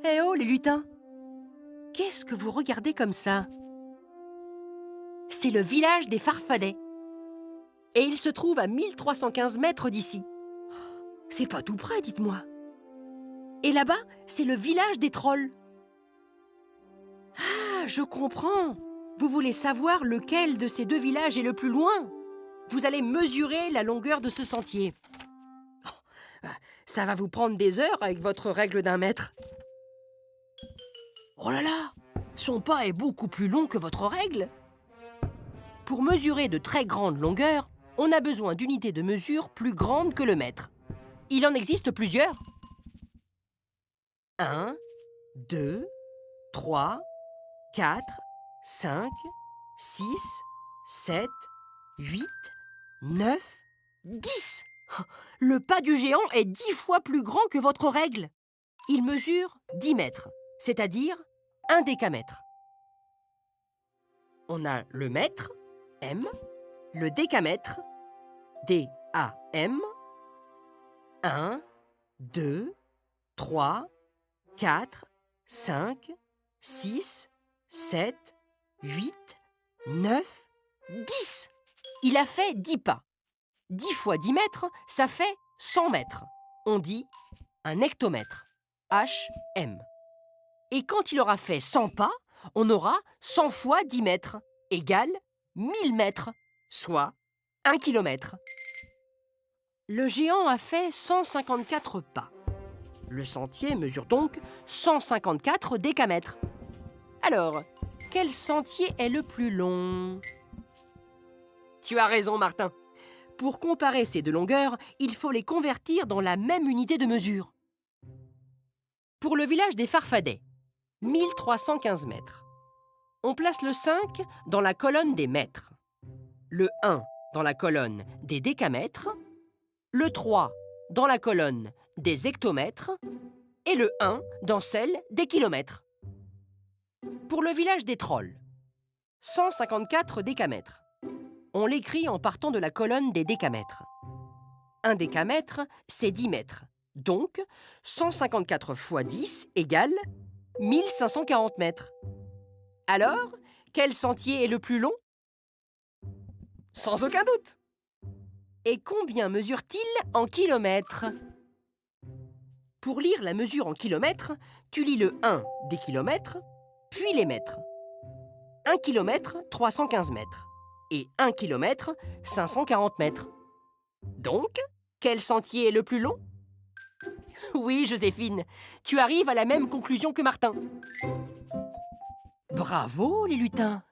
Eh oh, les lutins! Qu'est-ce que vous regardez comme ça? C'est le village des Farfadets. Et il se trouve à 1315 mètres d'ici. C'est pas tout près, dites-moi. Et là-bas, c'est le village des trolls. Ah, je comprends. Vous voulez savoir lequel de ces deux villages est le plus loin? Vous allez mesurer la longueur de ce sentier. Oh, ça va vous prendre des heures avec votre règle d'1 mètre. Oh là là! Son pas est beaucoup plus long que votre règle. Pour mesurer de très grandes longueurs, on a besoin d'unités de mesure plus grandes que le mètre. Il en existe plusieurs. 1, 2, 3, 4, 5, 6, 7, 8, 9, 10. Le pas du géant est 10 fois plus grand que votre règle. Il mesure 10 mètres, c'est-à-dire 1 décamètre. On a le mètre, M, le décamètre, D-A-M, 1, 2, 3, 4, 5, 6, 7, 8, 9, 10. Il a fait 10 pas. 10 fois 10 mètres, ça fait 100 mètres. On dit un hectomètre, H-M. Et quand il aura fait 100 pas, on aura 100 fois 10 mètres, égale 1000 mètres, soit 1 kilomètre. Le géant a fait 154 pas. Le sentier mesure donc 154 décamètres. Alors, quel sentier est le plus long? Tu as raison, Martin. Pour comparer ces deux longueurs, il faut les convertir dans la même unité de mesure. Pour le village des Farfadets, 1315 mètres. On place le 5 dans la colonne des mètres, le 1 dans la colonne des décamètres, le 3 dans la colonne des hectomètres et le 1 dans celle des kilomètres. Pour le village des trolls, 154 décamètres. On l'écrit en partant de la colonne des décamètres. Un décamètre, c'est 10 mètres. Donc, 154 fois 10 égale 1540 mètres. Alors, quel sentier est le plus long? Sans aucun doute. Et combien mesure-t-il en kilomètres? Pour lire la mesure en kilomètres, tu lis le 1 des kilomètres, puis les mètres. 1 kilomètre, 315 mètres. Et 1 kilomètre, 540 mètres. Donc, quel sentier est le plus long? Oui, Joséphine, tu arrives à la même conclusion que Martin. Bravo, les lutins!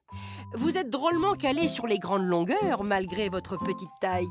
Vous êtes drôlement calés sur les grandes longueurs, malgré votre petite taille.